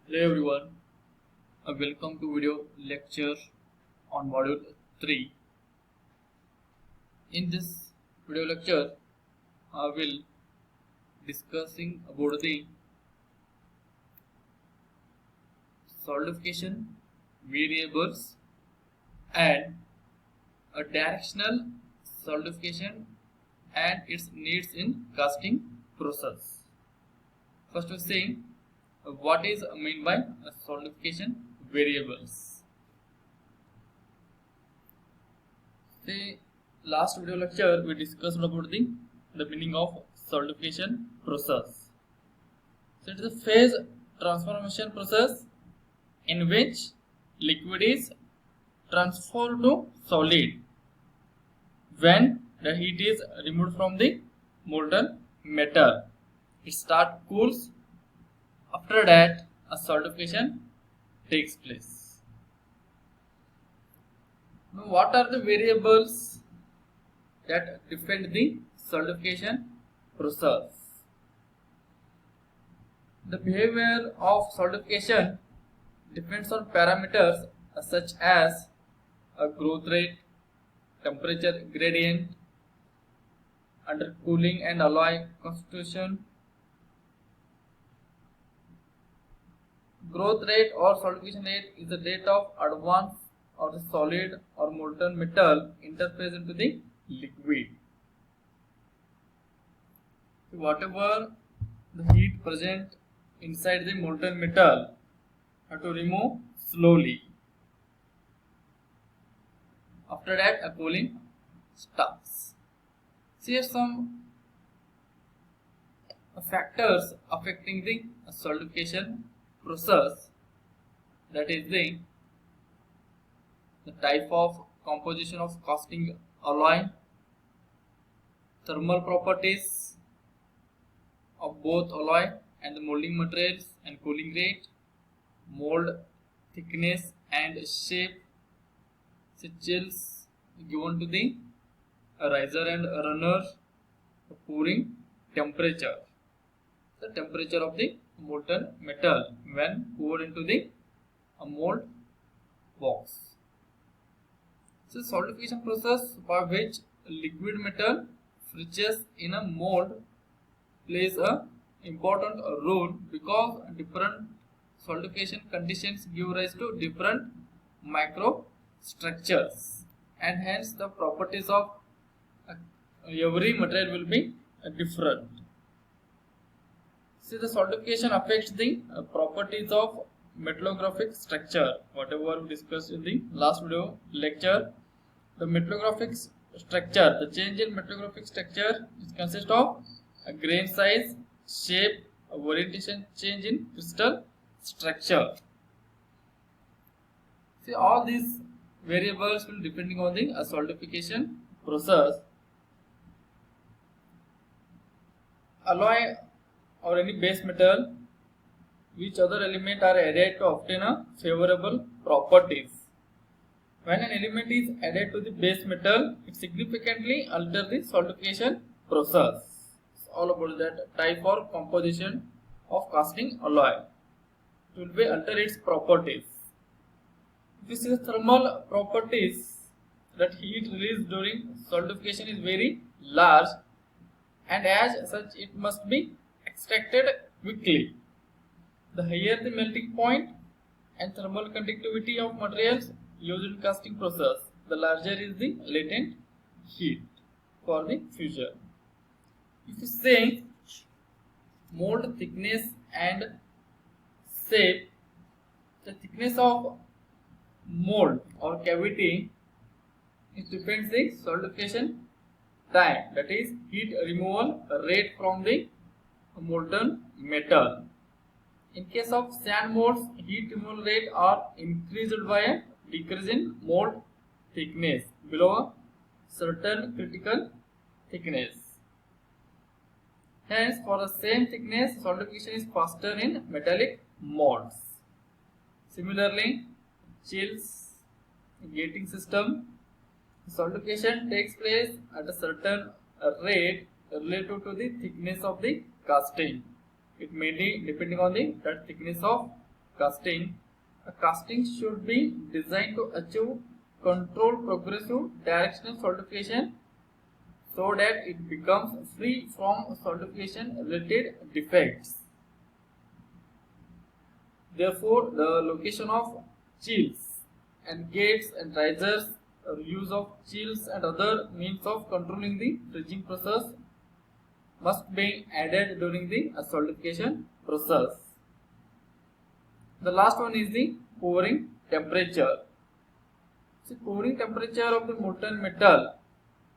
Hello everyone, welcome to video lecture on module 3. In this video lecture, I will discussing about the solidification variables and a directional solidification and its needs in casting process. First we saying what is meant by solidification variables. The last video lecture we discussed about the meaning of solidification process. So it is a phase transformation process in which liquid is transformed to solid when the heat is removed from the molten metal. It starts cools. After that, a solidification takes place. Now, what are the variables that define the solidification process? The behavior of solidification depends on parameters such as a growth rate, temperature gradient, under cooling and alloy constitution. Growth rate or solidification rate is the rate of advance of the solid or molten metal interface into the liquid. So whatever the heat present inside the molten metal have to remove slowly. After that, a cooling starts. See here some factors affecting the solidification process, that is the type of composition of casting alloy, thermal properties of both alloy and the molding materials and cooling rate, mold thickness and shape, chills given to the riser and runner, pouring temperature, the temperature of the molten metal when poured into the mold box. So solidification process by which liquid metal freezes in a mold plays a important role because different solidification conditions give rise to different microstructures, and hence the properties of every material will be different. See, the solidification affects the properties of metallographic structure. Whatever we discussed in the last video lecture, the metallographic structure, the change in metallographic structure consists of a grain size, shape, orientation change in crystal structure. See, all these variables will depending on the solidification process. Alloy or any base metal, which other element are added to obtain a favorable properties. When an element is added to the base metal, it significantly alters the solidification process. It's all about that type or composition of casting alloy. It will be alter its properties. If you see the thermal properties, that heat released during solidification is very large, and as such it must be extracted quickly. The higher the melting point and thermal conductivity of materials used in casting process, the larger is the latent heat for the fusion. If you say mold thickness and shape, the thickness of mold or cavity, it depends the solidification time, that is heat removal rate from the molten metal. In case of sand molds, heat removal rate are increased by a decrease in mold thickness below a certain critical thickness. Hence, for the same thickness, solidification is faster in metallic molds. Similarly, chills gating system, solidification takes place at a certain rate relative to the thickness of the casting. It may be depending on the thickness of casting. A casting should be designed to achieve controlled progressive directional solidification so that it becomes free from solidification related defects. Therefore, the location of chills and gates and risers, or use of chills and other means of controlling the freezing process must be added during the solidification process. The last one is the pouring temperature. So, pouring temperature of the molten metal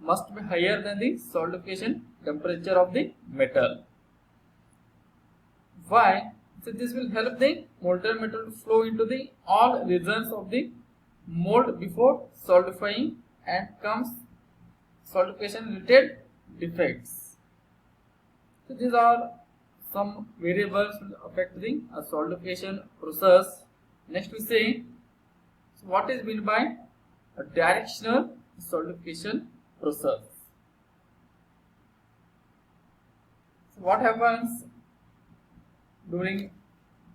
must be higher than the solidification temperature of the metal. Why? So this will help the molten metal to flow into the all regions of the mold before solidifying and comes solidification related defects. So these are some variables will affect the solidification process. Next we say, so what is meant by a directional solidification process. So what happens during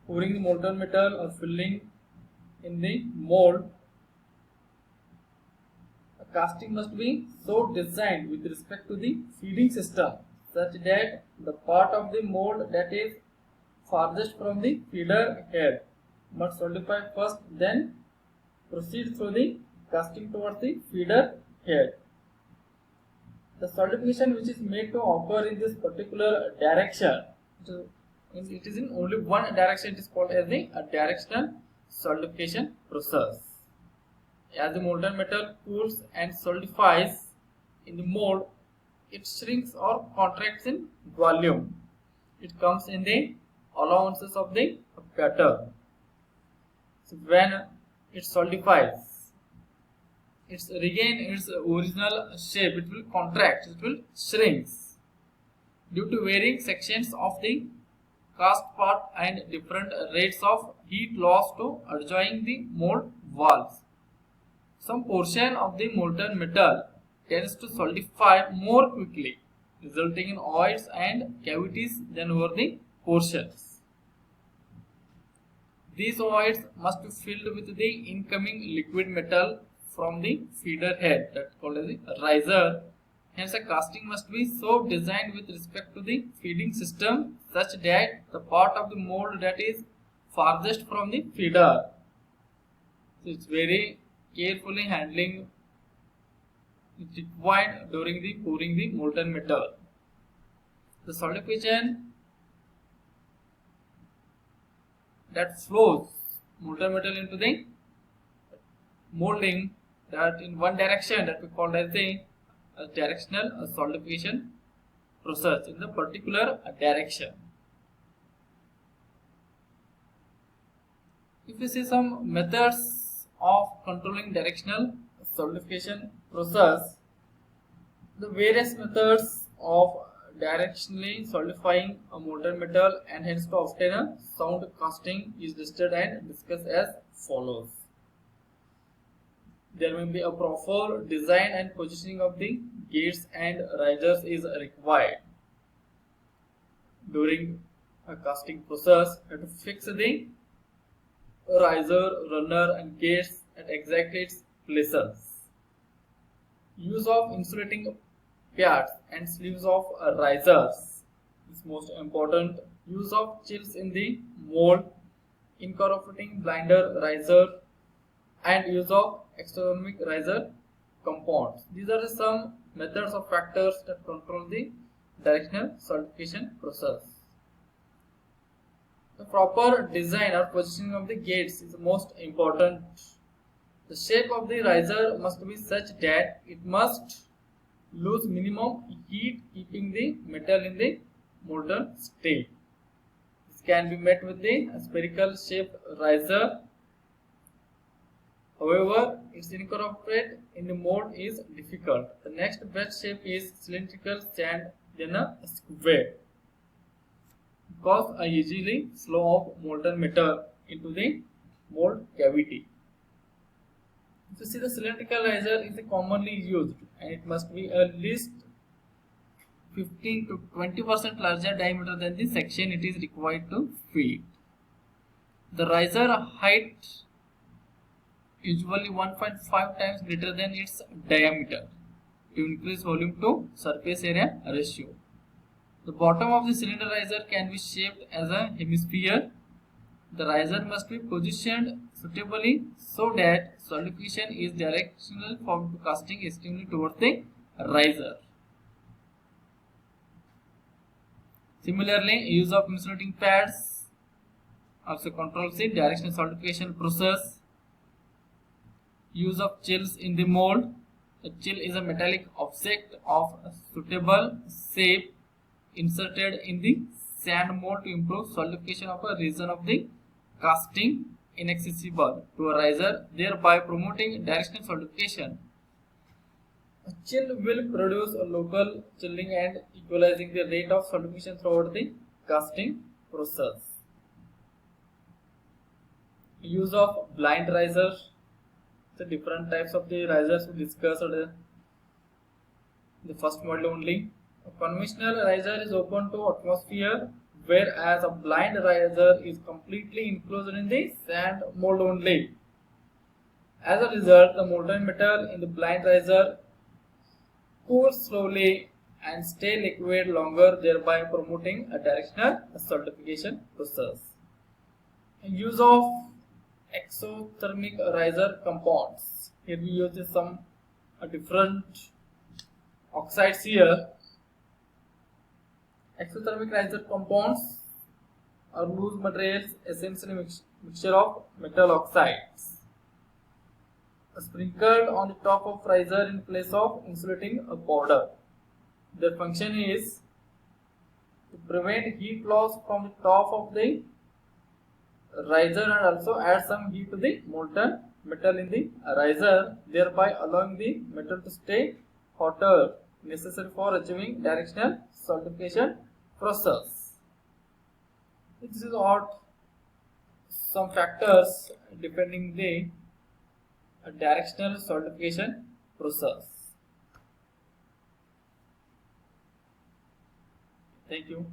pouring the molten metal or filling in the mold? A casting must be so designed with respect to the feeding system such that the part of the mold that is farthest from the feeder head must solidify first, then proceed through the casting towards the feeder head. The solidification which is made to occur in this particular direction, it is in only one direction, it is called as the directional solidification process. As the molten metal cools and solidifies in the mold, it shrinks or contracts in volume. It comes in the allowances of the pattern. So when it solidifies, it regains its original shape, it will contract, it will shrink due to varying sections of the cast part and different rates of heat loss to adjoining the mold walls. Some portion of the molten metal tends to solidify more quickly, resulting in voids and cavities than over the portions. These voids must be filled with the incoming liquid metal from the feeder head, that is called as a riser. Hence, a casting must be so designed with respect to the feeding system such that the part of the mold that is farthest from the feeder. So, it's very carefully handling is required during the pouring the molten metal. The solidification that flows molten metal into the molding, that in one direction, that we call as the directional solidification process in the particular direction. If we see some methods of controlling directional solidification process, the various methods of directionally solidifying a molten metal and hence to obtain a sound casting is listed and discussed as follows. There may be a proper design and positioning of the gates and risers is required. During a casting process, you have to fix the riser, runner and gates at exactly its places. Use of insulating pads and sleeves of risers is most important. Use of chills in the mold, incorporating blinder riser and use of exothermic riser compounds. These are some methods or factors that control the directional solidification process. The proper design or positioning of the gates is most important. The shape of the riser must be such that it must lose minimum heat, keeping the metal in the molten state. This can be met with the spherical shaped riser. However, its incorporate in the mold is difficult. The next best shape is cylindrical stand, then a square, because a easily flow of molten metal into the mold cavity. So see, the cylindrical riser is commonly used and it must be at least 15 to 20% larger diameter than the section it is required to feed. The riser height usually 1.5 times greater than its diameter to increase volume to surface area ratio. The bottom of the cylinder riser can be shaped as a hemisphere. The riser must be positioned suitably so that solidification is directional from casting extremely towards the riser. Similarly, use of insulating pads also controls the directional solidification process. Use of chills in the mold. A chill is a metallic object of suitable shape inserted in the sand mold to improve solidification of a region of the casting inaccessible to a riser, thereby promoting directional solidification. A chill will produce a local chilling and equalizing the rate of solidification throughout the casting process. Use of blind riser. The different types of the risers we discussed the first model only. A conventional riser is open to atmosphere, whereas a blind riser is completely enclosed in the sand mold only. As a result, the molten metal in the blind riser cools slowly and stay liquid longer, thereby promoting a directional solidification process. Use of exothermic riser compounds. Here we use some different oxides here. Exothermic riser compounds are loose materials, essentially mixture of metal oxides, sprinkled on the top of riser in place of insulating a powder. Their function is to prevent heat loss from the top of the riser and also add some heat to the molten metal in the riser, thereby allowing the metal to stay hotter, necessary for achieving directional solidification process. This is what some factors depending the directional solidification process. Thank you.